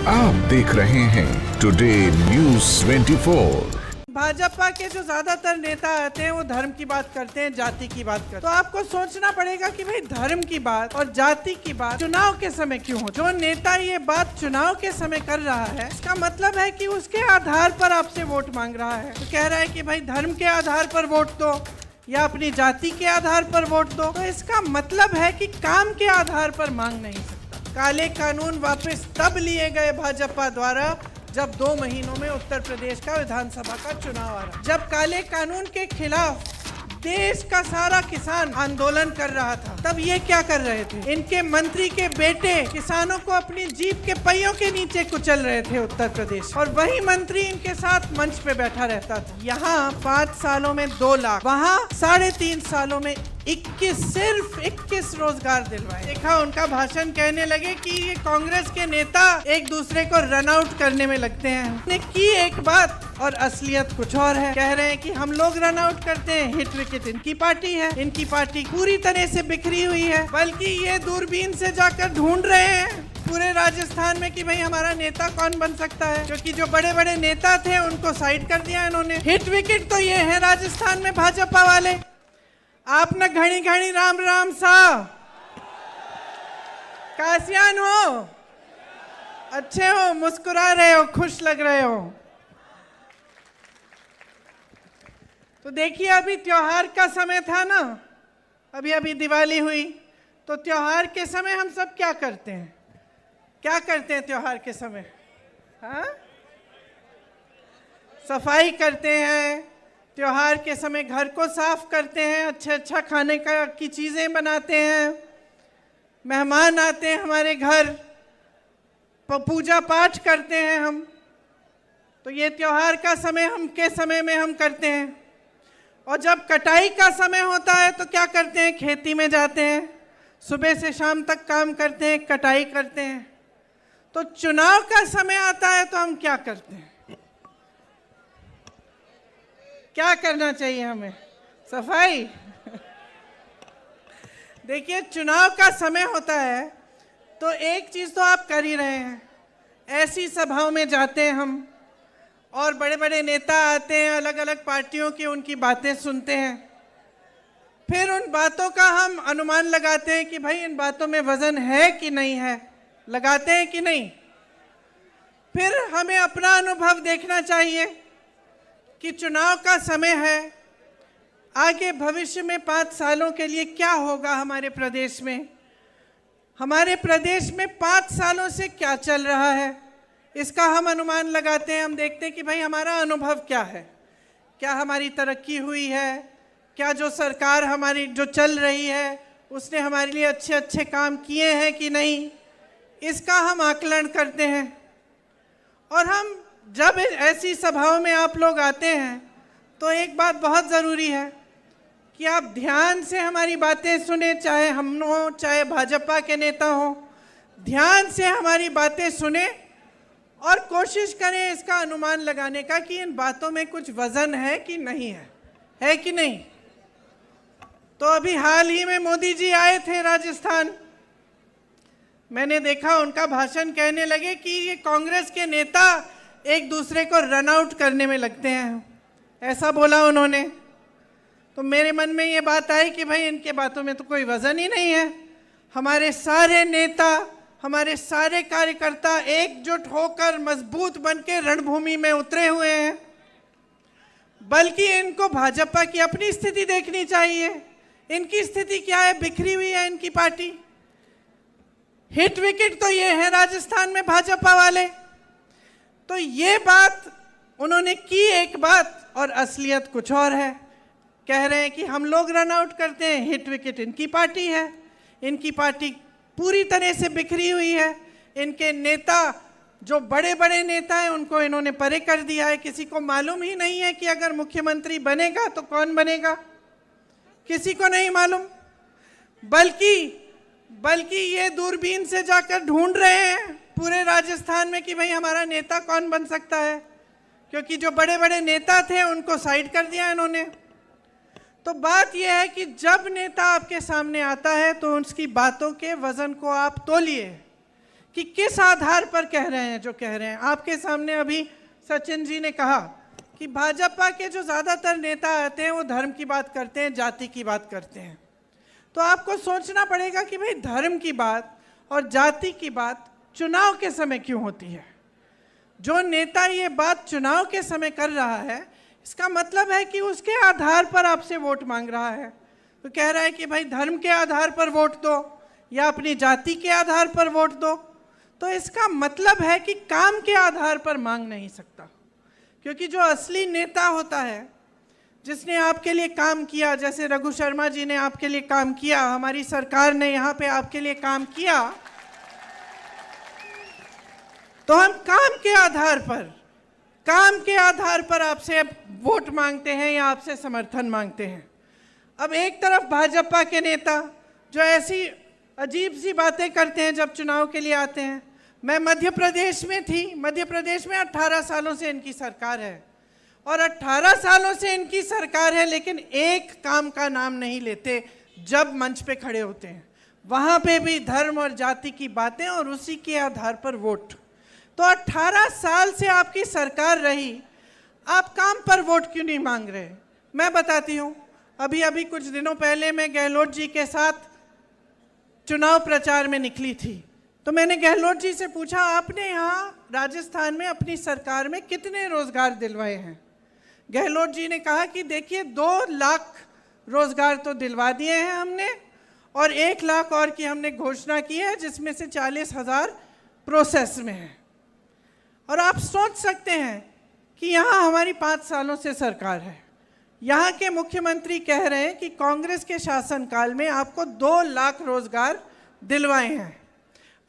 आप देख रहे हैं टुडे न्यूज़ 24। भाजपा के जो ज्यादातर नेता आते हैं वो धर्म की बात करते हैं, जाति की बात करते हैं। तो आपको सोचना पड़ेगा कि भाई धर्म की बात और जाति की बात चुनाव के समय क्यों हो। जो नेता ये बात चुनाव के समय कर रहा है, इसका मतलब है कि उसके आधार पर आपसे वोट मांग रहा है। तो कह रहा है कि भाई धर्म के आधार पर वोट दो या अपनी जाति के आधार पर वोट दो, तो इसका मतलब है कि काम के आधार पर मांग नहीं सकता। काले कानून वापस तब लिए गए भाजपा द्वारा जब 2 महीनों में उत्तर प्रदेश का विधानसभा का चुनाव आ रहा, जब काले कानून के खिलाफ देश का सारा किसान आंदोलन कर रहा था, तब ये क्या कर रहे थे? इनके मंत्री के बेटे किसानों को अपनी जीप के पहियों के नीचे कुचल रहे थे उत्तर प्रदेश, और वही मंत्री इनके साथ मंच पे बैठा रहता था। यहाँ 5 सालों में 2 लाख, वहाँ 3.5 सालों में 21, सिर्फ 21 रोजगार दिलवाए। देखा उनका भाषण, कहने लगे कि ये कांग्रेस के नेता एक दूसरे को रन आउट करने में लगते हैं। उन्होंने की एक बात और असलियत कुछ और है। कह रहे हैं कि हम लोग रन आउट करते हैं, हिट विकेट इनकी पार्टी है। इनकी पार्टी पूरी तरह से बिखरी हुई है, बल्कि ये दूरबीन से जाकर ढूंढ रहे हैं पूरे राजस्थान में कि भाई हमारा नेता कौन बन सकता है, क्योंकि जो बड़े बड़े नेता थे उनको साइड कर दिया इन्होंने। हिट विकेट तो ये है राजस्थान में भाजपा वाले। आप न घड़ी घड़ी राम राम सा कासियान हो, अच्छे हो, मुस्कुरा रहे हो, खुश लग रहे हो। तो देखिए अभी त्योहार का समय था ना, अभी दिवाली हुई, तो त्योहार के समय हम सब क्या करते हैं? क्या करते हैं त्योहार के समय? हाँ, सफाई करते हैं, त्योहार के समय घर को साफ करते हैं, अच्छा खाने की चीज़ें बनाते हैं, मेहमान आते हैं हमारे घर, पूजा पाठ करते हैं हम। तो ये त्योहार का समय में हम करते हैं। और जब कटाई का समय होता है तो क्या करते हैं? खेती में जाते हैं, सुबह से शाम तक काम करते हैं, कटाई करते हैं। तो चुनाव का समय आता है तो हम क्या करते हैं? क्या करना चाहिए हमें? सफाई। देखिए चुनाव का समय होता है तो एक चीज तो आप कर ही रहे हैं, ऐसी सभाओं में जाते हैं हम और बड़े बड़े नेता आते हैं, अलग अलग पार्टियों की, उनकी बातें सुनते हैं। फिर उन बातों का हम अनुमान लगाते हैं कि भाई इन बातों में वजन है कि नहीं है, लगाते हैं कि नहीं। फिर हमें अपना अनुभव देखना चाहिए कि चुनाव का समय है, आगे भविष्य में 5 सालों के लिए क्या होगा हमारे प्रदेश में। हमारे प्रदेश में 5 सालों से क्या चल रहा है, इसका हम अनुमान लगाते हैं। हम देखते हैं कि भाई हमारा अनुभव क्या है, क्या हमारी तरक्की हुई है, क्या जो सरकार हमारी जो चल रही है उसने हमारे लिए अच्छे अच्छे काम किए हैं कि नहीं, इसका हम आकलन करते हैं। और हम जब ऐसी सभाओं में आप लोग आते हैं तो एक बात बहुत ज़रूरी है कि आप ध्यान से हमारी बातें सुने, चाहे हम हो चाहे भाजपा के नेता हो, ध्यान से हमारी बातें सुने और कोशिश करें इसका अनुमान लगाने का कि इन बातों में कुछ वजन है कि नहीं है कि नहीं। तो अभी हाल ही में मोदी जी आए थे राजस्थान, मैंने देखा उनका भाषण, कहने लगे कि ये कांग्रेस के नेता एक दूसरे को रन आउट करने में लगते हैं, ऐसा बोला उन्होंने। तो मेरे मन में ये बात आई कि भाई इनके बातों में तो कोई वजन ही नहीं है। हमारे सारे नेता, हमारे सारे कार्यकर्ता एकजुट होकर मजबूत बनकर रणभूमि में उतरे हुए हैं, बल्कि इनको भाजपा की अपनी स्थिति देखनी चाहिए। इनकी स्थिति क्या है? बिखरी हुई है इनकी पार्टी। हिट विकेट तो ये है राजस्थान में भाजपा वाले। तो ये बात उन्होंने की एक बात और असलियत कुछ और है। कह रहे हैं कि हम लोग रन आउट करते हैं, हिट विकेट इनकी पार्टी है। इनकी पार्टी पूरी तरह से बिखरी हुई है। इनके नेता, जो बड़े बड़े नेता हैं, उनको इन्होंने परे कर दिया है। किसी को मालूम ही नहीं है कि अगर मुख्यमंत्री बनेगा तो कौन बनेगा, किसी को नहीं मालूम। बल्कि ये दूरबीन से जाकर ढूंढ रहे हैं पूरे राजस्थान में कि भाई हमारा नेता कौन बन सकता है, क्योंकि जो बड़े बड़े नेता थे उनको साइड कर दिया इन्होंने। तो बात यह है कि जब नेता आपके सामने आता है तो उसकी बातों के वजन को आप तोलिए कि किस आधार पर कह रहे हैं जो कह रहे हैं। आपके सामने अभी सचिन जी ने कहा कि भाजपा के जो ज़्यादातर नेता आते हैं वो धर्म की बात करते हैं, जाति की बात करते हैं। तो आपको सोचना पड़ेगा कि भाई धर्म की बात और जाति की बात चुनाव के समय क्यों होती है। जो नेता ये बात चुनाव के समय कर रहा है, इसका मतलब है कि उसके आधार पर आपसे वोट मांग रहा है। तो कह रहा है कि भाई धर्म के आधार पर वोट दो या अपनी जाति के आधार पर वोट दो, तो इसका मतलब है कि काम के आधार पर मांग नहीं सकता। क्योंकि जो असली नेता होता है, जिसने आपके लिए काम किया, जैसे रघु शर्मा जी ने आपके लिए काम किया, हमारी सरकार ने यहाँ पे आपके लिए काम किया, तो हम काम के आधार पर आपसे वोट मांगते हैं या आपसे समर्थन मांगते हैं। अब एक तरफ भाजपा के नेता जो ऐसी अजीब सी बातें करते हैं जब चुनाव के लिए आते हैं। मैं मध्य प्रदेश में थी, मध्य प्रदेश में 18 सालों से इनकी सरकार है और 18 सालों से इनकी सरकार है, लेकिन एक काम का नाम नहीं लेते जब मंच पे खड़े होते हैं। वहाँ पे भी धर्म और जाति की बातें और उसी के आधार पर वोट। तो 18 साल से आपकी सरकार रही, आप काम पर वोट क्यों नहीं मांग रहे? मैं बताती हूँ। अभी कुछ दिनों पहले मैं गहलोत जी के साथ चुनाव प्रचार में निकली थी, तो मैंने गहलोत जी से पूछा, आपने यहाँ राजस्थान में अपनी सरकार में कितने रोजगार दिलवाए हैं? गहलोत जी ने कहा कि देखिए 2 लाख रोजगार तो दिलवा दिए हैं हमने और 1 लाख और की हमने घोषणा की है, जिसमें से 40,000 प्रोसेस में है। और आप सोच सकते हैं कि यहाँ हमारी 5 सालों से सरकार है, यहाँ के मुख्यमंत्री कह रहे हैं कि कांग्रेस के शासनकाल में आपको 2 लाख रोजगार दिलवाए हैं।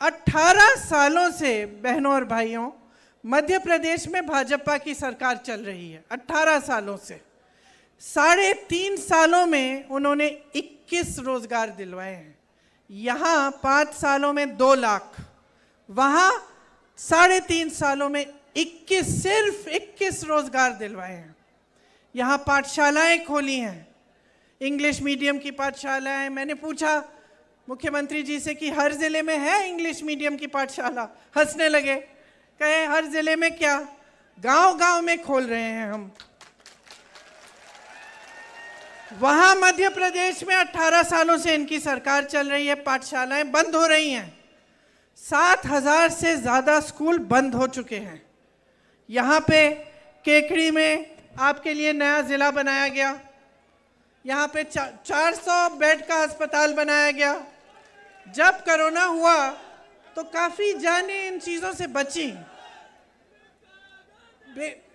18 सालों से बहनों और भाइयों मध्य प्रदेश में भाजपा की सरकार चल रही है। 18 सालों से 3.5 सालों में उन्होंने 21 रोजगार दिलवाए हैं। यहाँ 5 सालों में 2 लाख, वहाँ 3.5 सालों में 21, सिर्फ 21 रोजगार दिलवाए हैं। यहाँ पाठशालाएं खोली हैं, इंग्लिश मीडियम की पाठशालाएं। मैंने पूछा मुख्यमंत्री जी से कि हर जिले में है इंग्लिश मीडियम की पाठशाला? हंसने लगे, कहे हर जिले में क्या, गांव-गांव में खोल रहे हैं हम। वहां मध्य प्रदेश में 18 सालों से इनकी सरकार चल रही है, पाठशालाएं बंद हो रही हैं। 7,000 से ज़्यादा स्कूल बंद हो चुके हैं। यहाँ पे केकड़ी में आपके लिए नया ज़िला बनाया गया, यहाँ पे 400 बेड का अस्पताल बनाया गया। जब कोरोना हुआ तो काफ़ी जानें इन चीज़ों से बची।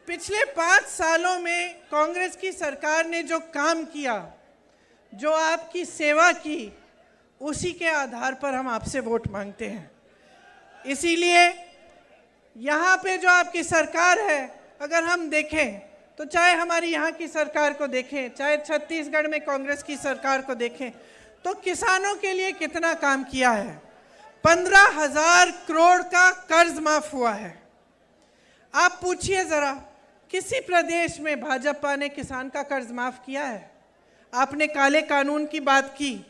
पिछले 5 सालों में कांग्रेस की सरकार ने जो काम किया, जो आपकी सेवा की, उसी के आधार पर हम आपसे वोट मांगते हैं। इसीलिए यहाँ पे जो आपकी सरकार है, अगर हम देखें तो चाहे हमारी यहाँ की सरकार को देखें, चाहे छत्तीसगढ़ में कांग्रेस की सरकार को देखें, तो किसानों के लिए कितना काम किया है। 15,000 करोड़ का कर्ज माफ हुआ है। आप पूछिए ज़रा, किसी प्रदेश में भाजपा ने किसान का कर्ज माफ किया है? आपने काले कानून की बात की।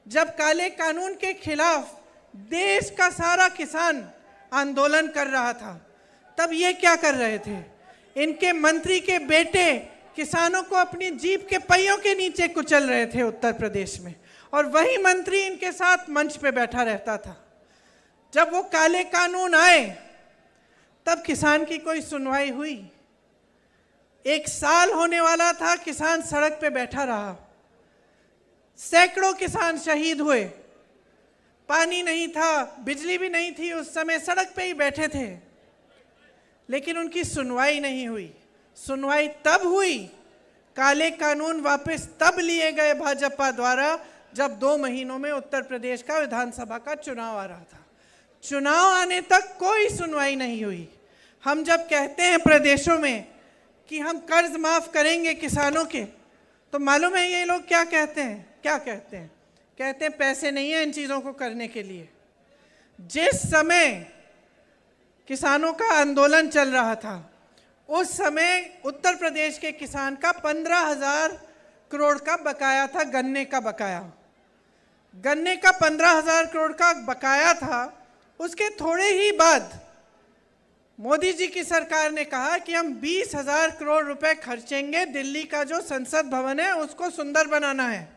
जब काले कानून के खिलाफ देश का सारा किसान आंदोलन कर रहा था, तब ये क्या कर रहे थे? इनके मंत्री के बेटे किसानों को अपनी जीप के पहियों के नीचे कुचल रहे थे उत्तर प्रदेश में, और वही मंत्री इनके साथ मंच पे बैठा रहता था। जब वो काले कानून आए, तब किसान की कोई सुनवाई हुई? 1 साल होने वाला था, किसान सड़क पे बैठा रहा। सैकड़ों किसान शहीद हुए। पानी नहीं था, बिजली भी नहीं थी, उस समय सड़क पे ही बैठे थे, लेकिन उनकी सुनवाई नहीं हुई। सुनवाई तब हुई, काले कानून वापस तब लिए गए भाजपा द्वारा, जब 2 महीनों में उत्तर प्रदेश का विधानसभा का चुनाव आ रहा था। चुनाव आने तक कोई सुनवाई नहीं हुई। हम जब कहते हैं प्रदेशों में कि हम कर्ज माफ करेंगे किसानों के, तो मालूम है ये लोग क्या कहते हैं? क्या कहते हैं? कहते हैं पैसे नहीं है इन चीज़ों को करने के लिए। जिस समय किसानों का आंदोलन चल रहा था, उस समय उत्तर प्रदेश के किसान का 15,000 करोड़ का बकाया था, गन्ने का बकाया। गन्ने का 15,000 करोड़ का बकाया था। उसके थोड़े ही बाद मोदी जी की सरकार ने कहा कि हम 20,000 करोड़ रुपए खर्चेंगे, दिल्ली का जो संसद भवन है उसको सुंदर बनाना है।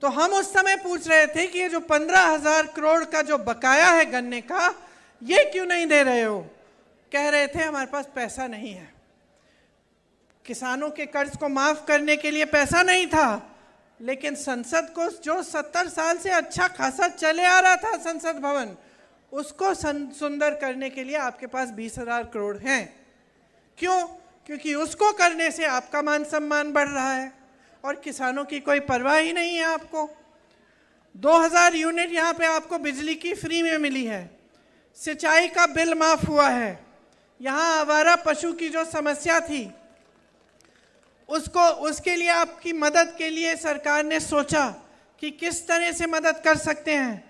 तो हम उस समय पूछ रहे थे कि ये जो 15,000 करोड़ का जो बकाया है गन्ने का, ये क्यों नहीं दे रहे हो? कह रहे थे हमारे पास पैसा नहीं है, किसानों के कर्ज को माफ करने के लिए पैसा नहीं था, लेकिन संसद को जो 70 साल से अच्छा खासा चले आ रहा था संसद भवन, उसको सुंदर करने के लिए आपके पास 20,000 करोड़ हैं। क्यों? क्योंकि उसको करने से आपका मान सम्मान बढ़ रहा है और किसानों की कोई परवाह ही नहीं है आपको। 2000 यूनिट यहाँ पे आपको बिजली की फ्री में मिली है, सिंचाई का बिल माफ हुआ है, यहाँ आवारा पशु की जो समस्या थी उसके लिए आपकी मदद के लिए सरकार ने सोचा कि किस तरह से मदद कर सकते हैं,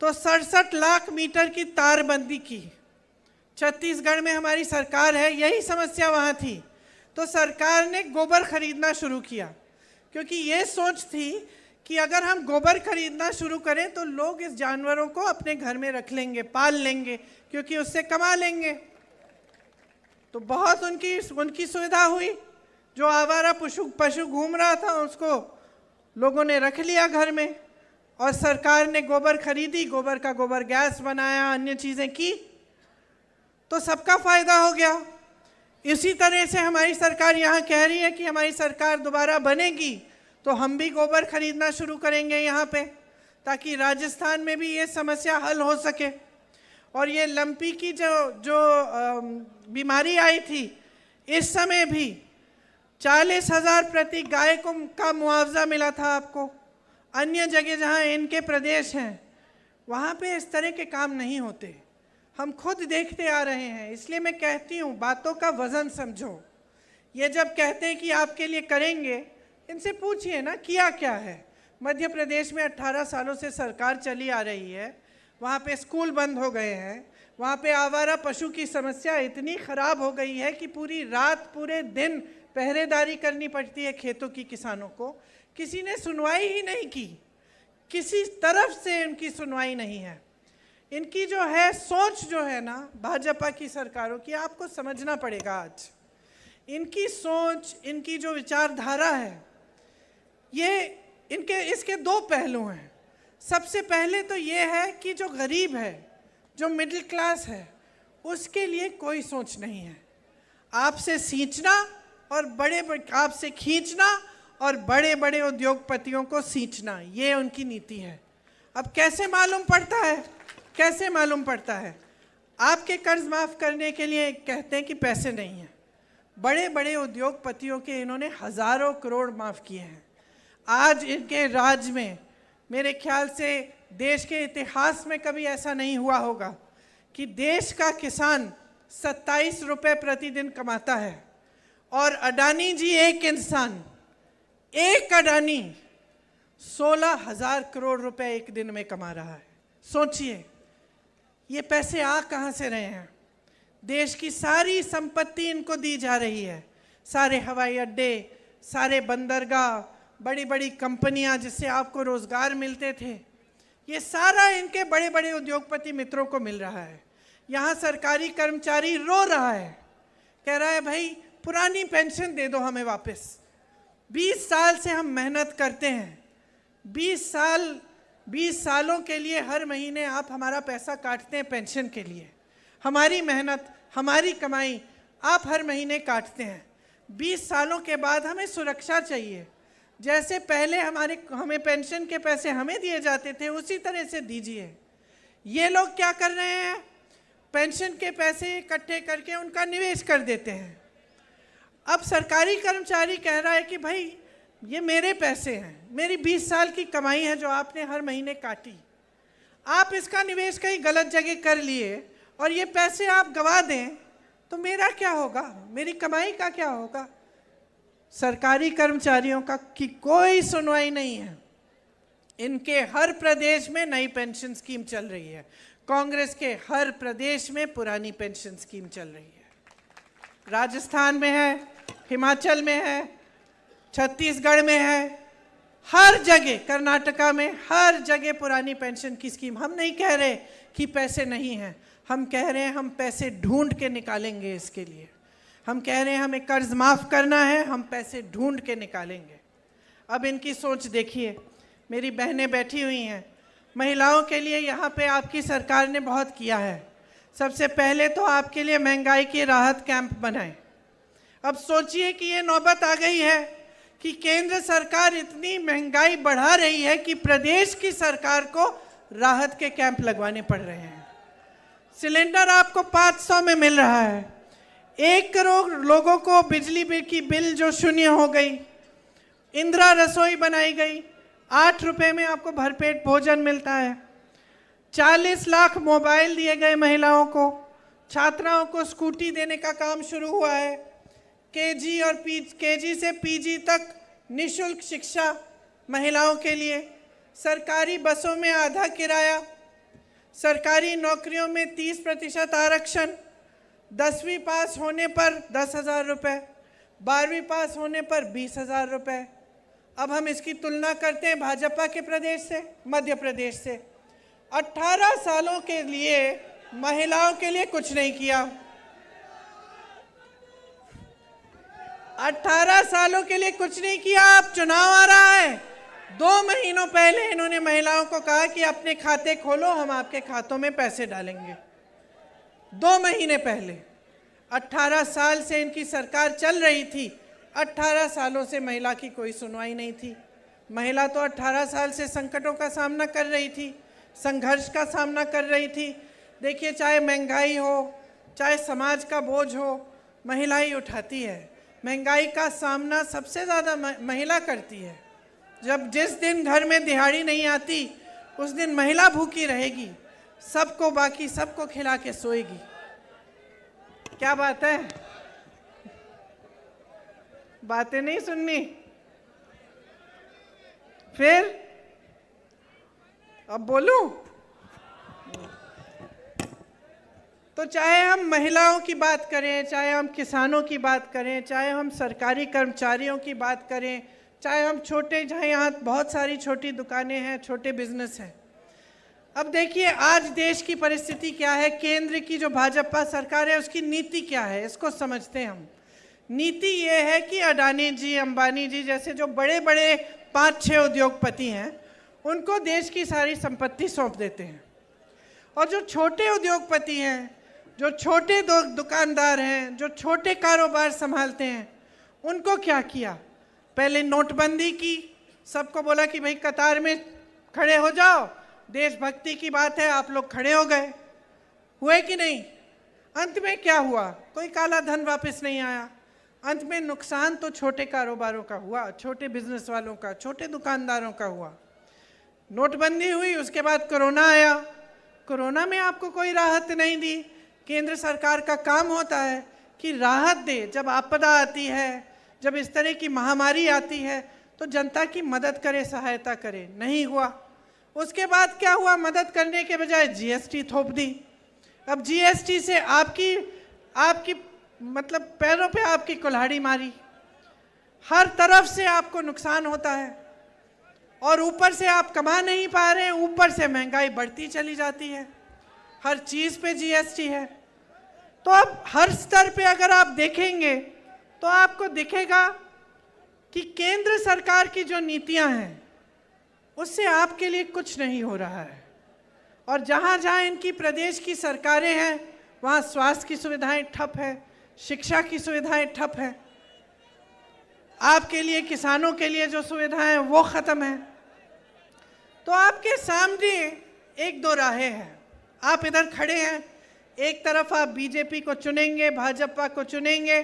तो 67 लाख मीटर की तारबंदी की। छत्तीसगढ़ में हमारी सरकार है, यही समस्या वहाँ थी, तो सरकार ने गोबर खरीदना शुरू किया, क्योंकि ये सोच थी कि अगर हम गोबर खरीदना शुरू करें तो लोग इस जानवरों को अपने घर में रख लेंगे, पाल लेंगे, क्योंकि उससे कमा लेंगे। तो बहुत उनकी सुविधा हुई। जो आवारा पशु घूम रहा था उसको लोगों ने रख लिया घर में, और सरकार ने गोबर खरीदी, गोबर का गोबर गैस बनाया, अन्य चीज़ें की, तो सबका फायदा हो गया। इसी तरह से हमारी सरकार यहाँ कह रही है कि हमारी सरकार दोबारा बनेगी तो हम भी गोबर खरीदना शुरू करेंगे यहाँ पे, ताकि राजस्थान में भी ये समस्या हल हो सके। और ये लंपी की जो बीमारी आई थी, इस समय भी 40,000 प्रति गाय का मुआवजा मिला था आपको। अन्य जगह जहाँ इनके प्रदेश हैं वहाँ पे इस तरह के काम नहीं होते, हम खुद देखते आ रहे हैं। इसलिए मैं कहती हूँ बातों का वजन समझो। ये जब कहते हैं कि आपके लिए करेंगे, इनसे पूछिए ना किया क्या है। मध्य प्रदेश में 18 सालों से सरकार चली आ रही है, वहाँ पे स्कूल बंद हो गए हैं, वहाँ पे आवारा पशु की समस्या इतनी ख़राब हो गई है कि पूरी रात पूरे दिन पहरेदारी करनी पड़ती है खेतों की किसानों को। किसी ने सुनवाई ही नहीं की, किसी तरफ से इनकी सुनवाई नहीं है। इनकी जो है सोच जो है ना भाजपा की सरकारों की, आपको समझना पड़ेगा आज। इनकी सोच, इनकी जो विचारधारा है, ये इसके दो पहलू हैं। सबसे पहले तो ये है कि जो गरीब है, जो मिडिल क्लास है, उसके लिए कोई सोच नहीं है। आपसे सींचना और आपसे खींचना और बड़े बड़े उद्योगपतियों को सींचना, ये उनकी नीति है। अब कैसे मालूम पड़ता है? कैसे मालूम पड़ता है? आपके कर्ज माफ़ करने के लिए कहते हैं कि पैसे नहीं हैं। बड़े बड़े उद्योगपतियों के इन्होंने हज़ारों करोड़ माफ़ किए हैं। आज इनके राज में मेरे ख्याल से देश के इतिहास में कभी ऐसा नहीं हुआ होगा कि देश का किसान 27 रुपये प्रतिदिन कमाता है और अडानी जी एक अडानी 16,000 करोड़ रुपए एक दिन में कमा रहा है। सोचिए ये पैसे आ कहाँ से रहे हैं? देश की सारी संपत्ति इनको दी जा रही है, सारे हवाई अड्डे, सारे बंदरगाह, बड़ी बड़ी कंपनियां जिससे आपको रोजगार मिलते थे, ये सारा इनके बड़े बड़े उद्योगपति मित्रों को मिल रहा है। यहाँ सरकारी कर्मचारी रो रहा है, कह रहा है भाई पुरानी पेंशन दे दो हमें वापस। 20 साल से हम मेहनत करते हैं, 20 सालों के लिए हर महीने आप हमारा पैसा काटते हैं पेंशन के लिए। हमारी मेहनत, हमारी कमाई आप हर महीने काटते हैं। 20 सालों के बाद हमें सुरक्षा चाहिए। जैसे पहले हमें पेंशन के पैसे हमें दिए जाते थे, उसी तरह से दीजिए। ये लोग क्या कर रहे हैं? पेंशन के पैसे इकट्ठे करके उनका निवेश कर देते हैं। अब सरकारी कर्मचारी कह रहा है कि भाई ये मेरे पैसे हैं, मेरी 20 साल की कमाई है जो आपने हर महीने काटी, आप इसका निवेश कहीं गलत जगह कर लिए और ये पैसे आप गवा दें तो मेरा क्या होगा? मेरी कमाई का क्या होगा? सरकारी कर्मचारियों का की कोई सुनवाई नहीं है। इनके हर प्रदेश में नई पेंशन स्कीम चल रही है, कांग्रेस के हर प्रदेश में पुरानी पेंशन स्कीम चल रही है। राजस्थान में है, हिमाचल में है, छत्तीसगढ़ में है, हर जगह कर्नाटका में हर जगह पुरानी पेंशन की स्कीम। हम नहीं कह रहे कि पैसे नहीं हैं, हम कह रहे हैं हम पैसे ढूंढ के निकालेंगे इसके लिए। हम कह रहे हैं हमें कर्ज माफ़ करना है, हम पैसे ढूंढ के निकालेंगे। अब इनकी सोच देखिए, मेरी बहनें बैठी हुई हैं, महिलाओं के लिए यहाँ पे आपकी सरकार ने बहुत किया है। सबसे पहले तो आपके लिए महंगाई की राहत कैंप बनाए। अब सोचिए कि ये नौबत आ गई है कि केंद्र सरकार इतनी महंगाई बढ़ा रही है कि प्रदेश की सरकार को राहत के कैंप लगवाने पड़ रहे हैं। सिलेंडर आपको 500 में मिल रहा है, 1 करोड़ लोगों को बिजली बिल की बिल जो शून्य हो गई, इंदिरा रसोई बनाई गई, 8 रुपए में आपको भरपेट भोजन मिलता है, 40 लाख मोबाइल दिए गए महिलाओं को, छात्राओं को स्कूटी देने का काम शुरू हुआ है, केजी से पीजी तक निःशुल्क शिक्षा महिलाओं के लिए, सरकारी बसों में आधा किराया, सरकारी नौकरियों में 30% आरक्षण, 10वीं पास होने पर 10,000 रुपये, 12वीं पास होने पर 20,000 रुपये। अब हम इसकी तुलना करते हैं भाजपा के प्रदेश से, मध्य प्रदेश से। 18 सालों के लिए महिलाओं के लिए कुछ नहीं किया। 18 सालों के लिए कुछ नहीं किया। अब चुनाव आ रहा है, 2 महीनों पहले इन्होंने महिलाओं को कहा कि अपने खाते खोलो, हम आपके खातों में पैसे डालेंगे। 2 महीने पहले। 18 साल से इनकी सरकार चल रही थी, 18 सालों से महिला की कोई सुनवाई नहीं थी। महिला तो 18 साल से संकटों का सामना कर रही थी, संघर्ष का सामना कर रही थी। देखिए, चाहे महंगाई हो, चाहे समाज का बोझ हो, महिला ही उठाती है। महंगाई का सामना सबसे ज़्यादा महिला करती है। जिस दिन घर में दिहाड़ी नहीं आती, उस दिन महिला भूखी रहेगी, सबको बाकी सबको खिला के सोएगी। क्या बात है? बातें नहीं सुननी? फिर अब बोलूं? तो चाहे हम महिलाओं की बात करें, चाहे हम किसानों की बात करें, चाहे हम सरकारी कर्मचारियों की बात करें, चाहे हम छोटे, जहाँ यहाँ बहुत सारी छोटी दुकानें हैं, छोटे बिजनेस हैं। अब देखिए, आज देश की परिस्थिति क्या है, केंद्र की जो भाजपा सरकार है उसकी नीति क्या है, इसको समझते हैं हम। नीति ये है कि अडानी जी, अंबानी जी जैसे जो बड़े बड़े 5-6 उद्योगपति हैं, उनको देश की सारी संपत्ति सौंप देते हैं। और जो छोटे उद्योगपति हैं, जो छोटे दुकानदार हैं, जो छोटे कारोबार संभालते हैं, उनको क्या किया? पहले नोटबंदी की, सबको बोला कि भाई कतार में खड़े हो जाओ, देशभक्ति की बात है, आप लोग खड़े हो गए। हुए कि नहीं? अंत में क्या हुआ? कोई काला धन वापस नहीं आया। अंत में नुकसान तो छोटे कारोबारों का हुआ, छोटे बिजनेस वालों का, छोटे दुकानदारों का हुआ। नोटबंदी हुई, उसके बाद कोरोना आया। कोरोना में आपको कोई राहत नहीं दी। केंद्र सरकार का काम होता है कि राहत दे। जब आपदा आती है, जब इस तरह की महामारी आती है, तो जनता की मदद करे, सहायता करे। नहीं हुआ। उसके बाद क्या हुआ? मदद करने के बजाय जीएसटी थोप दी। अब जीएसटी से आपकी मतलब पैरों पे आपकी कुल्हाड़ी मारी। हर तरफ से आपको नुकसान होता है और ऊपर से आप कमा नहीं पा रहे हैं, ऊपर से महंगाई बढ़ती चली जाती है। हर चीज़ पे जीएसटी है। तो अब हर स्तर पे अगर आप देखेंगे तो आपको दिखेगा कि केंद्र सरकार की जो नीतियां हैं उससे आपके लिए कुछ नहीं हो रहा है। और जहाँ जहाँ इनकी प्रदेश की सरकारें हैं, वहाँ स्वास्थ्य की सुविधाएं ठप है, शिक्षा की सुविधाएं ठप है, आपके लिए, किसानों के लिए जो सुविधाएं वो ख़त्म है। तो आपके सामने 1-2 राहें हैं। आप इधर खड़े हैं, एक तरफ आप बीजेपी को चुनेंगे, भाजपा को चुनेंगे,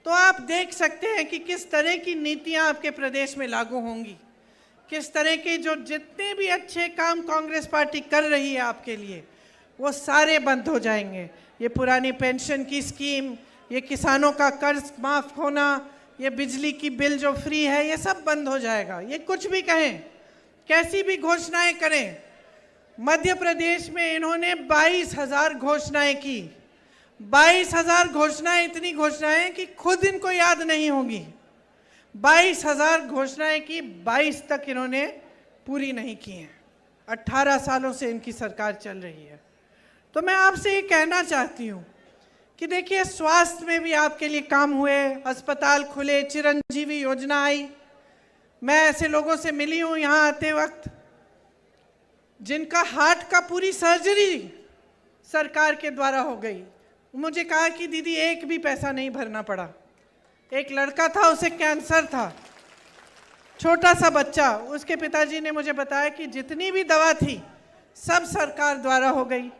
तो आप देख सकते हैं कि किस तरह की नीतियां आपके प्रदेश में लागू होंगी, किस तरह के जो जितने भी अच्छे काम कांग्रेस पार्टी कर रही है आपके लिए, वो सारे बंद हो जाएंगे। ये पुरानी पेंशन की स्कीम, ये किसानों का कर्ज माफ़ होना, ये बिजली की बिल जो फ्री है, ये सब बंद हो जाएगा। ये कुछ भी कहें, कैसी भी घोषणाएं करें। मध्य प्रदेश में इन्होंने 22,000 घोषणाएं की। 22,000 घोषणाएं, इतनी घोषणाएं कि खुद इनको याद नहीं होगी। 22,000 घोषणाएं की, 22 तक इन्होंने पूरी नहीं की हैं। 18 सालों से इनकी सरकार चल रही है। तो मैं आपसे ये कहना चाहती हूँ कि देखिए, स्वास्थ्य में भी आपके लिए काम हुए, अस्पताल खुले, चिरंजीवी योजना आई। मैं ऐसे लोगों से मिली हूँ यहाँ आते वक्त जिनका हार्ट का पूरी सर्जरी सरकार के द्वारा हो गई। मुझे कहा कि दीदी एक भी पैसा नहीं भरना पड़ा। एक लड़का था, उसे कैंसर था, छोटा सा बच्चा, उसके पिताजी ने मुझे बताया कि जितनी भी दवा थी सब सरकार द्वारा हो गई।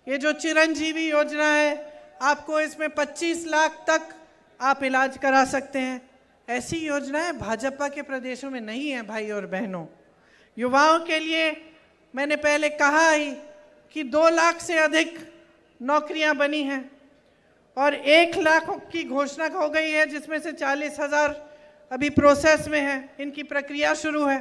ये जो चिरंजीवी योजना है, आपको इसमें 25 लाख तक आप इलाज करा सकते हैं। ऐसी योजनाएं भाजपा के प्रदेशों में नहीं है भाई और बहनों। युवाओं के लिए मैंने पहले कहा ही कि 2 लाख से अधिक नौकरियां बनी हैं और 1 लाख की घोषणा हो गई है, जिसमें से 40,000 अभी प्रोसेस में है, इनकी प्रक्रिया शुरू है।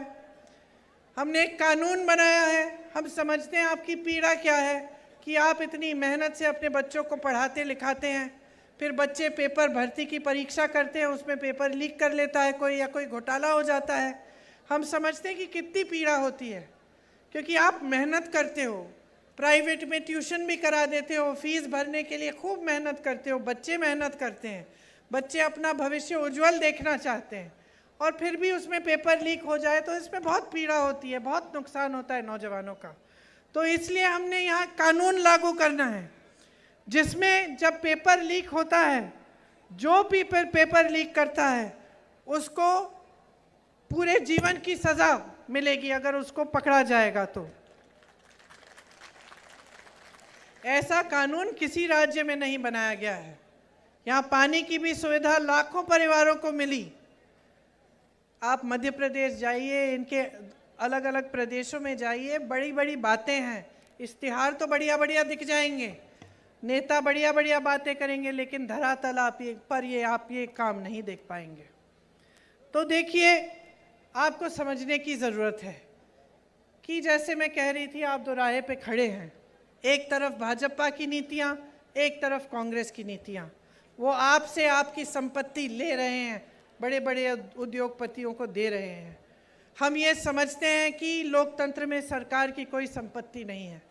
हमने एक कानून बनाया है। हम समझते हैं आपकी पीड़ा क्या है कि आप इतनी मेहनत से अपने बच्चों को पढ़ाते लिखाते हैं, फिर बच्चे पेपर भर्ती की परीक्षा करते हैं, उसमें पेपर लीक कर लेता है कोई, या कोई घोटाला हो जाता है। हम समझते हैं कि कितनी पीड़ा होती है, क्योंकि आप मेहनत करते हो, प्राइवेट में ट्यूशन भी करा देते हो, फीस भरने के लिए खूब मेहनत करते हो, बच्चे मेहनत करते हैं, बच्चे अपना भविष्य उज्जवल देखना चाहते हैं, और फिर भी उसमें पेपर लीक हो जाए तो इसमें बहुत पीड़ा होती है, बहुत नुकसान होता है नौजवानों का। तो इसलिए हमने यहाँ कानून लागू करना है, जिसमें जब पेपर लीक होता है, जो भी पेपर लीक करता है उसको पूरे जीवन की सजा मिलेगी अगर उसको पकड़ा जाएगा तो। ऐसा कानून किसी राज्य में नहीं बनाया गया है। यहाँ पानी की भी सुविधा लाखों परिवारों को मिली। आप मध्य प्रदेश जाइए, इनके अलग अलग प्रदेशों में जाइए, बड़ी बड़ी बातें हैं, इश्तिहार तो बढ़िया बढ़िया दिख जाएंगे, नेता बढ़िया बढ़िया बातें करेंगे, लेकिन धरातल आप ये काम नहीं देख पाएंगे। तो देखिए, आपको समझने की ज़रूरत है कि जैसे मैं कह रही थी, आप दोराहे पे खड़े हैं। एक तरफ भाजपा की नीतियाँ, एक तरफ कांग्रेस की नीतियाँ। वो आपसे आपकी संपत्ति ले रहे हैं, बड़े बड़े उद्योगपतियों को दे रहे हैं। हम ये समझते हैं कि लोकतंत्र में सरकार की कोई संपत्ति नहीं है।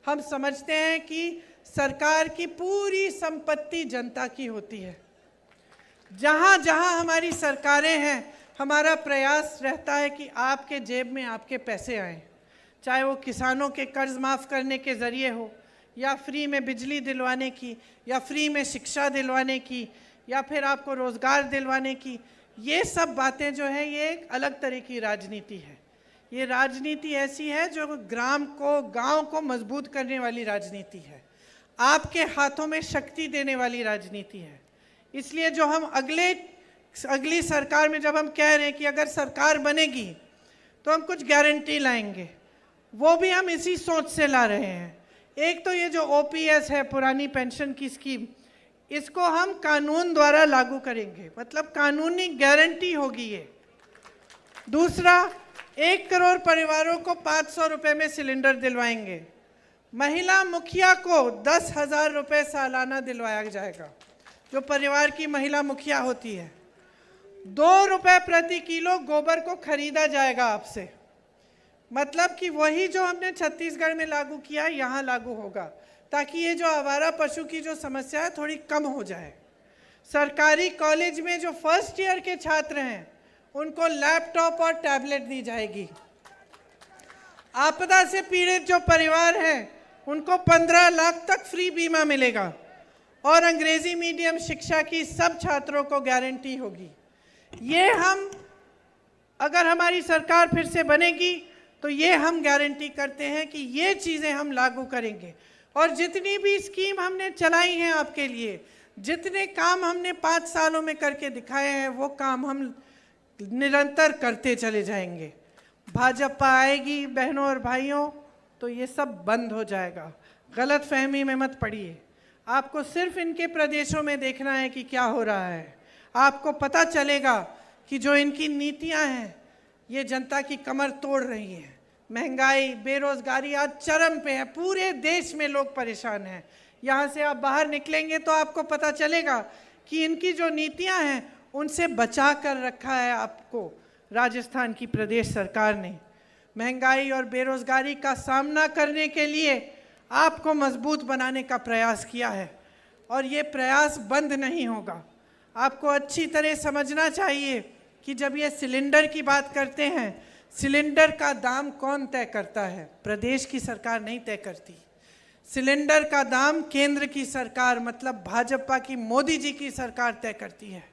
हम समझते हैं कि सरकार की पूरी संपत्ति जनता की होती है। जहाँ जहाँ हमारी सरकारें हैं, हमारा प्रयास रहता है कि आपके जेब में आपके पैसे आएँ, चाहे वो किसानों के कर्ज माफ़ करने के ज़रिए हो, या फ्री में बिजली दिलवाने की, या फ्री में शिक्षा दिलवाने की, या फिर आपको रोज़गार दिलवाने की। ये सब बातें जो है, ये एक अलग तरह की राजनीति है। ये राजनीति ऐसी है जो ग्राम को, गांव को मजबूत करने वाली राजनीति है, आपके हाथों में शक्ति देने वाली राजनीति है। इसलिए जो हम अगली सरकार में जब हम कह रहे हैं कि अगर सरकार बनेगी तो हम कुछ गारंटी लाएंगे, वो भी हम इसी सोच से ला रहे हैं। एक तो ये जो ओपीएस है, पुरानी पेंशन की स्कीम, इसको हम कानून द्वारा लागू करेंगे, मतलब कानूनी गारंटी होगी ये। दूसरा, 1 करोड़ परिवारों को 500 रुपये में सिलेंडर दिलवाएंगे। महिला मुखिया को 10,000 रुपये सालाना दिलवाया जाएगा, जो परिवार की महिला मुखिया होती है। 2 रुपये प्रति किलो गोबर को खरीदा जाएगा आपसे, मतलब कि वही जो हमने छत्तीसगढ़ में लागू किया यहाँ लागू होगा, ताकि ये जो आवारा पशु की जो समस्या है थोड़ी कम हो जाए। सरकारी कॉलेज में जो फर्स्ट ईयर के छात्र हैं उनको लैपटॉप और टैबलेट दी जाएगी। आपदा से पीड़ित जो परिवार हैं उनको 15 लाख तक फ्री बीमा मिलेगा, और अंग्रेजी मीडियम शिक्षा की सब छात्रों को गारंटी होगी। ये हम, अगर हमारी सरकार फिर से बनेगी तो ये हम गारंटी करते हैं कि ये चीज़ें हम लागू करेंगे। और जितनी भी स्कीम हमने चलाई हैं आपके लिए, जितने काम हमने 5 सालों में करके दिखाए हैं, वो काम हम निरंतर करते चले जाएंगे। भाजपा आएगी बहनों और भाइयों तो ये सब बंद हो जाएगा। गलत फहमी में मत पड़िए। आपको सिर्फ इनके प्रदेशों में देखना है कि क्या हो रहा है। आपको पता चलेगा कि जो इनकी नीतियां हैं ये जनता की कमर तोड़ रही हैं। महंगाई, बेरोजगारी आज चरम पे है, पूरे देश में लोग परेशान हैं। यहाँ से आप बाहर निकलेंगे तो आपको पता चलेगा कि इनकी जो नीतियां हैं उनसे बचा कर रखा है आपको राजस्थान की प्रदेश सरकार ने। महंगाई और बेरोजगारी का सामना करने के लिए आपको मजबूत बनाने का प्रयास किया है और ये प्रयास बंद नहीं होगा। आपको अच्छी तरह समझना चाहिए कि जब ये सिलेंडर की बात करते हैं, सिलेंडर का दाम कौन तय करता है? प्रदेश की सरकार नहीं तय करती। सिलेंडर का दाम केंद्र की सरकार मतलब भाजपा की मोदी जी की सरकार तय करती है।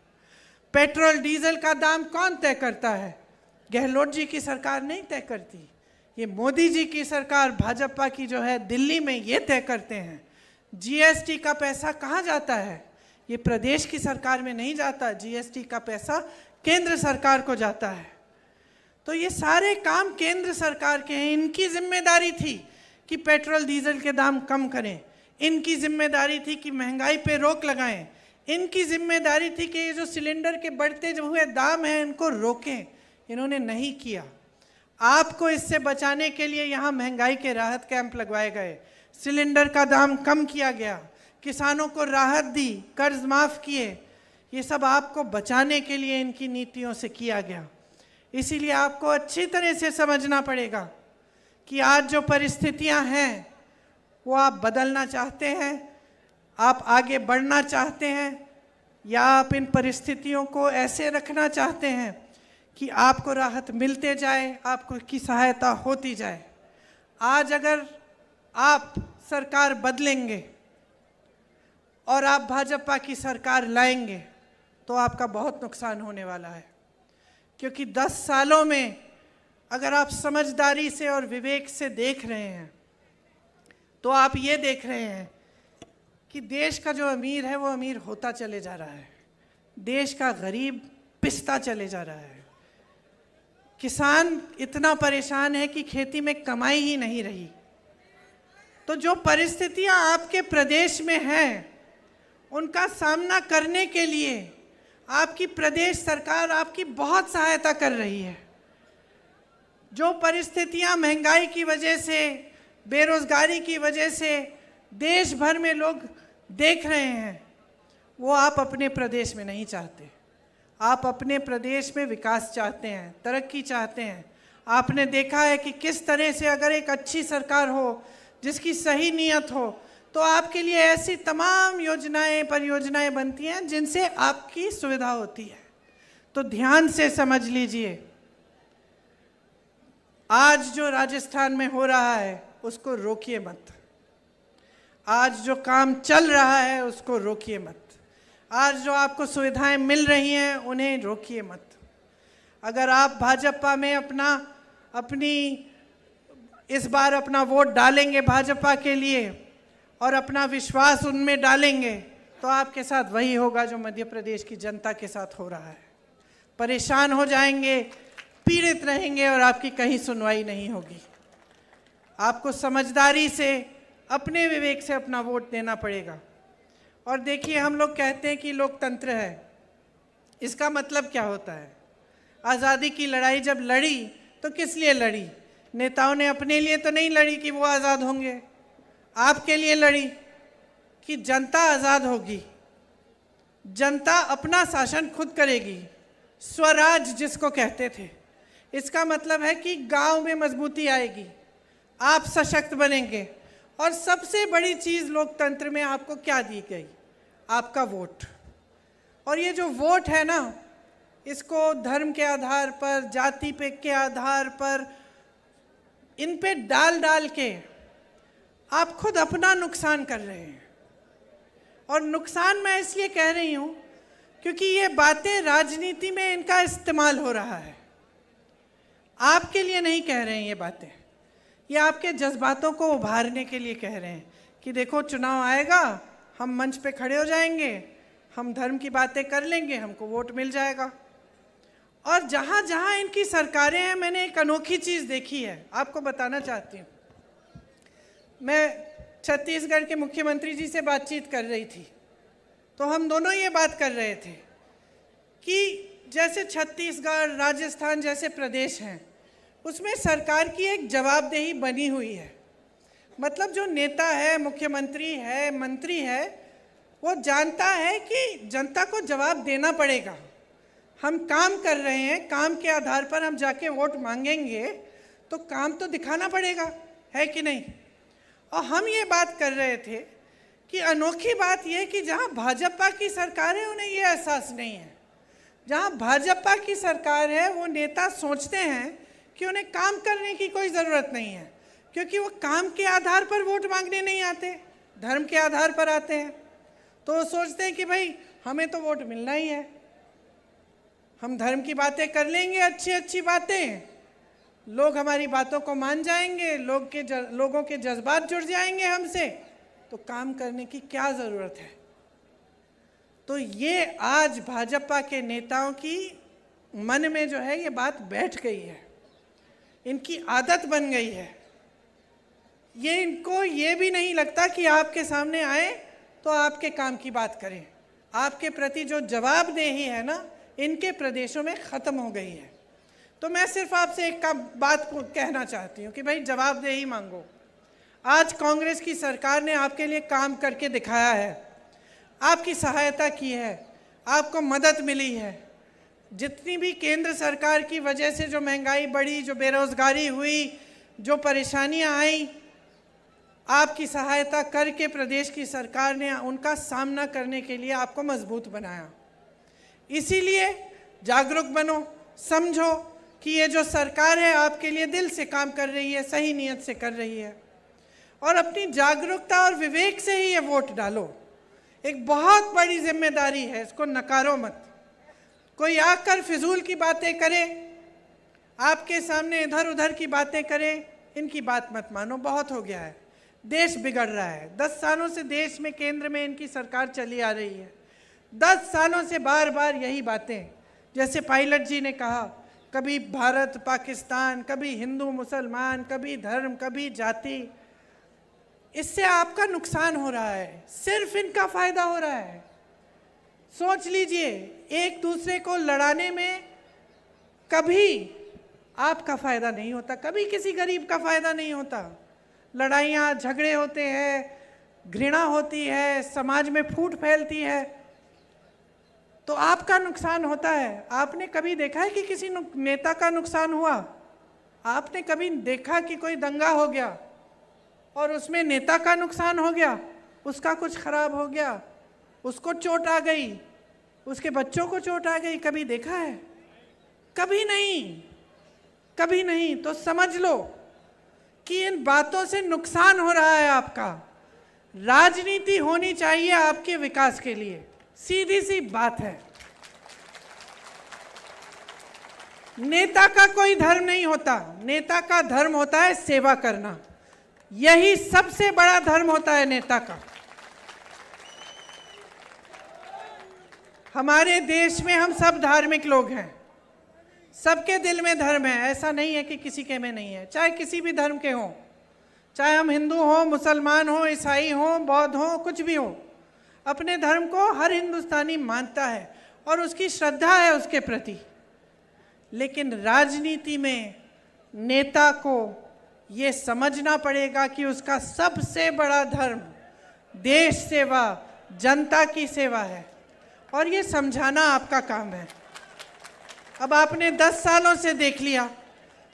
पेट्रोल डीजल का दाम कौन तय करता है? गहलोत जी की सरकार नहीं तय करती, ये मोदी जी की सरकार भाजपा की जो है दिल्ली में ये तय करते हैं। जीएसटी का पैसा कहाँ जाता है? ये प्रदेश की सरकार में नहीं जाता, जीएसटी का पैसा केंद्र सरकार को जाता है। तो ये सारे काम केंद्र सरकार के हैं। इनकी जिम्मेदारी थी कि पेट्रोल डीजल के दाम कम करें, इनकी जिम्मेदारी थी कि महंगाई पे रोक लगाएं, इनकी जिम्मेदारी थी कि ये जो सिलेंडर के बढ़ते जो हुए दाम हैं इनको रोकें। इन्होंने नहीं किया। आपको इससे बचाने के लिए यहाँ महंगाई के राहत कैंप लगवाए गए, सिलेंडर का दाम कम किया गया, किसानों को राहत दी, कर्ज माफ़ किए। ये सब आपको बचाने के लिए इनकी नीतियों से किया गया। इसीलिए आपको अच्छी तरह से समझना पड़ेगा कि आज जो परिस्थितियां हैं वो आप बदलना चाहते हैं, आप आगे बढ़ना चाहते हैं, या आप इन परिस्थितियों को ऐसे रखना चाहते हैं कि आपको राहत मिलते जाए, आपको की सहायता होती जाए। आज अगर आप सरकार बदलेंगे और आप भाजपा की सरकार लाएंगे तो आपका बहुत नुकसान होने वाला है, क्योंकि 10 सालों में अगर आप समझदारी से और विवेक से देख रहे हैं तो आप ये देख रहे हैं कि देश का जो अमीर है वो अमीर होता चले जा रहा है, देश का गरीब पिसता चले जा रहा है, किसान इतना परेशान है कि खेती में कमाई ही नहीं रही। तो जो परिस्थितियां आपके प्रदेश में हैं उनका सामना करने के लिए आपकी प्रदेश सरकार आपकी बहुत सहायता कर रही है। जो परिस्थितियां महंगाई की वजह से, बेरोजगारी की वजह से देश भर में लोग देख रहे हैं वो आप अपने प्रदेश में नहीं चाहते। आप अपने प्रदेश में विकास चाहते हैं, तरक्की चाहते हैं। आपने देखा है कि किस तरह से अगर एक अच्छी सरकार हो जिसकी सही नीयत हो तो आपके लिए ऐसी तमाम योजनाएं, परियोजनाएं बनती हैं जिनसे आपकी सुविधा होती है। तो ध्यान से समझ लीजिए, आज जो राजस्थान में हो रहा है उसको रोकिए मत। आज जो काम चल रहा है उसको रोकिए मत। आज जो आपको सुविधाएं मिल रही हैं उन्हें रोकिए मत। अगर आप भाजपा में इस बार अपना वोट डालेंगे भाजपा के लिए और अपना विश्वास उनमें डालेंगे तो आपके साथ वही होगा जो मध्य प्रदेश की जनता के साथ हो रहा है। परेशान हो जाएंगे, पीड़ित रहेंगे और आपकी कहीं सुनवाई नहीं होगी। आपको समझदारी से, अपने विवेक से अपना वोट देना पड़ेगा। और देखिए, हम लोग कहते हैं कि लोकतंत्र है, इसका मतलब क्या होता है? आज़ादी की लड़ाई जब लड़ी तो किस लिए लड़ी? नेताओं ने अपने लिए तो नहीं लड़ी कि वो आज़ाद होंगे, आपके लिए लड़ी कि जनता आज़ाद होगी, जनता अपना शासन खुद करेगी, स्वराज जिसको कहते थे। इसका मतलब है कि गांव में मजबूती आएगी, आप सशक्त बनेंगे। और सबसे बड़ी चीज़ लोकतंत्र में आपको क्या दी गई? आपका वोट। और ये जो वोट है ना, इसको धर्म के आधार पर, जाति पे के आधार पर, इन पे डाल डाल के आप खुद अपना नुकसान कर रहे हैं। और नुकसान मैं इसलिए कह रही हूं क्योंकि ये बातें राजनीति में इनका इस्तेमाल हो रहा है। आपके लिए नहीं कह रहे हैं ये बातें, ये आपके जज्बातों को उभारने के लिए कह रहे हैं कि देखो चुनाव आएगा, हम मंच पे खड़े हो जाएंगे, हम धर्म की बातें कर लेंगे, हमको वोट मिल जाएगा। और जहाँ जहाँ इनकी सरकारें हैं, मैंने एक अनोखी चीज़ देखी है, आपको बताना चाहती हूँ। मैं छत्तीसगढ़ के मुख्यमंत्री जी से बातचीत कर रही थी तो हम दोनों ये बात कर रहे थे कि जैसे छत्तीसगढ़, राजस्थान जैसे प्रदेश हैं उसमें सरकार की एक जवाबदेही बनी हुई है। मतलब जो नेता है, मुख्यमंत्री है, मंत्री है, वो जानता है कि जनता को जवाब देना पड़ेगा। हम काम कर रहे हैं, काम के आधार पर हम जाके वोट मांगेंगे तो काम तो दिखाना पड़ेगा, है कि नहीं। और हम ये बात कर रहे थे कि अनोखी बात यह कि जहाँ भाजपा की सरकार है उन्हें ये एहसास नहीं है। जहाँ भाजपा की सरकार है वो नेता सोचते हैं कि उन्हें काम करने की कोई ज़रूरत नहीं है, क्योंकि वो काम के आधार पर वोट मांगने नहीं आते, धर्म के आधार पर आते हैं। तो वो सोचते हैं कि भाई हमें तो वोट मिलना ही है, हम धर्म की बातें कर लेंगे, अच्छी अच्छी बातें, लोग हमारी बातों को मान जाएंगे, लोगों के जज्बात जुड़ जाएंगे हमसे, तो काम करने की क्या ज़रूरत है। तो ये आज भाजपा के नेताओं की मन में जो है ये बात बैठ गई है, इनकी आदत बन गई है। ये इनको ये भी नहीं लगता कि आपके सामने आए तो आपके काम की बात करें। आपके प्रति जो जवाबदेही है ना, इनके प्रदेशों में ख़त्म हो गई है। तो मैं सिर्फ आपसे एक बात कहना चाहती हूँ कि भाई जवाबदेही मांगो। आज कांग्रेस की सरकार ने आपके लिए काम करके दिखाया है, आपकी सहायता की है, आपको मदद मिली है। जितनी भी केंद्र सरकार की वजह से जो महंगाई बढ़ी, जो बेरोज़गारी हुई, जो परेशानियां आई, आपकी सहायता करके प्रदेश की सरकार ने उनका सामना करने के लिए आपको मजबूत बनाया। इसीलिए जागरूक बनो, समझो कि ये जो सरकार है आपके लिए दिल से काम कर रही है, सही नीयत से कर रही है, और अपनी जागरूकता और विवेक से ही ये वोट डालो। एक बहुत बड़ी जिम्मेदारी है, इसको नकारो मत। कोई आकर फिजूल की बातें करे, आपके सामने इधर उधर की बातें करे, इनकी बात मत मानो, बहुत हो गया है। देश बिगड़ रहा है। 10 सालों से देश में केंद्र में इनकी सरकार चली आ रही है। 10 सालों से बार बार यही बातें, जैसे पायलट जी ने कहा, कभी भारत पाकिस्तान, कभी हिंदू मुसलमान, कभी धर्म, कभी जाति। इससे आपका नुकसान हो रहा है, सिर्फ इनका फायदा हो रहा है। सोच लीजिए, एक दूसरे को लड़ाने में कभी आपका फायदा नहीं होता, कभी किसी गरीब का फायदा नहीं होता। लड़ाइयाँ झगड़े होते हैं, घृणा होती है, समाज में फूट फैलती है, तो आपका नुकसान होता है। आपने कभी देखा है कि किसी नेता का नुकसान हुआ? आपने कभी देखा कि कोई दंगा हो गया और उसमें नेता का नुकसान हो गया, उसका कुछ खराब हो गया, उसको चोट आ गई, उसके बच्चों को चोट आ गई? कभी देखा है? कभी नहीं, कभी नहीं। तो समझ लो कि इन बातों से नुकसान हो रहा है आपका। राजनीति होनी चाहिए आपके विकास के लिए, सीधी सी बात है। नेता का कोई धर्म नहीं होता, नेता का धर्म होता है सेवा करना। यही सबसे बड़ा धर्म होता है नेता का। हमारे देश में हम सब धार्मिक लोग हैं, सबके दिल में धर्म है, ऐसा नहीं है कि किसी के में नहीं है। चाहे किसी भी धर्म के हों, चाहे हम हिंदू हों, मुसलमान हों, ईसाई हों, बौद्ध हों, कुछ भी हो, अपने धर्म को हर हिंदुस्तानी मानता है और उसकी श्रद्धा है उसके प्रति। लेकिन राजनीति में नेता को ये समझना पड़ेगा कि उसका सबसे बड़ा धर्म देश सेवा, जनता की सेवा है, और ये समझाना आपका काम है। अब आपने 10 सालों से देख लिया,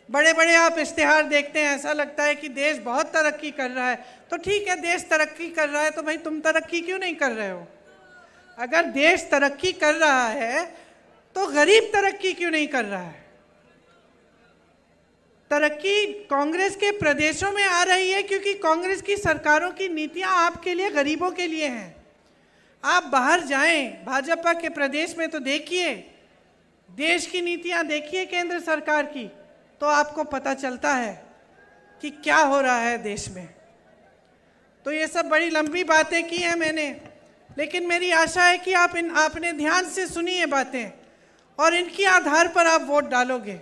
बड़े बड़े आप इश्तिहार देखते हैं, ऐसा लगता है कि देश बहुत तरक्की कर रहा है। तो ठीक है, देश तरक्की कर रहा है तो भाई तुम तरक्की क्यों नहीं कर रहे हो? अगर देश तरक्की कर रहा है तो गरीब तरक्की क्यों नहीं कर रहा है? तरक्की कांग्रेस के प्रदेशों में आ रही है क्योंकि कांग्रेस की सरकारों की नीतियां आपके लिए, गरीबों के लिए हैं। आप बाहर जाएं, भाजपा के प्रदेश में तो देखिए, देश की नीतियां देखिए केंद्र सरकार की, तो आपको पता चलता है कि क्या हो रहा है देश में। तो ये सब बड़ी लंबी बातें की हैं मैंने, लेकिन मेरी आशा है कि आपने ध्यान से सुनी ये बातें और इनके आधार पर आप वोट डालोगे।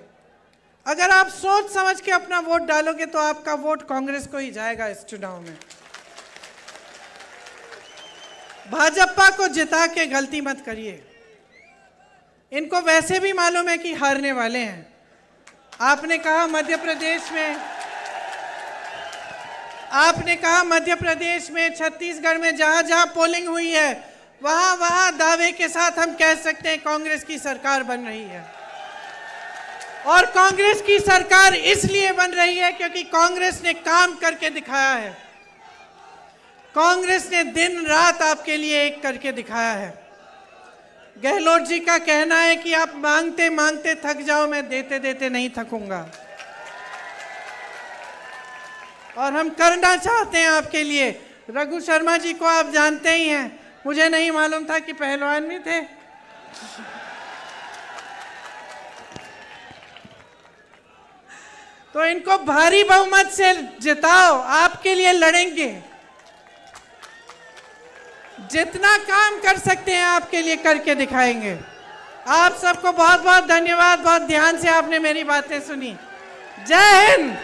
अगर आप सोच समझ के अपना वोट डालोगे तो आपका वोट कांग्रेस को ही जाएगा इस चुनाव में। भाजपा को जिता के गलती मत करिए। इनको वैसे भी मालूम है कि हारने वाले हैं। आपने कहा मध्य प्रदेश में, छत्तीसगढ़ में, जहां जहां पोलिंग हुई है वहां दावे के साथ हम कह सकते हैं कांग्रेस की सरकार बन रही है। और कांग्रेस की सरकार इसलिए बन रही है क्योंकि कांग्रेस ने काम करके दिखाया है। कांग्रेस ने दिन रात आपके लिए एक करके दिखाया है। गहलोत जी का कहना है कि आप मांगते मांगते थक जाओ, मैं देते देते नहीं थकूंगा। और हम करना चाहते हैं आपके लिए। रघु शर्मा जी को आप जानते ही हैं, मुझे नहीं मालूम था कि पहलवान भी थे। तो इनको भारी बहुमत से जिताओ, आपके लिए लड़ेंगे। जितना काम कर सकते हैं आपके लिए करके दिखाएंगे। आप सबको बहुत बहुत धन्यवाद। बहुत ध्यान से आपने मेरी बातें सुनी। जय हिंद।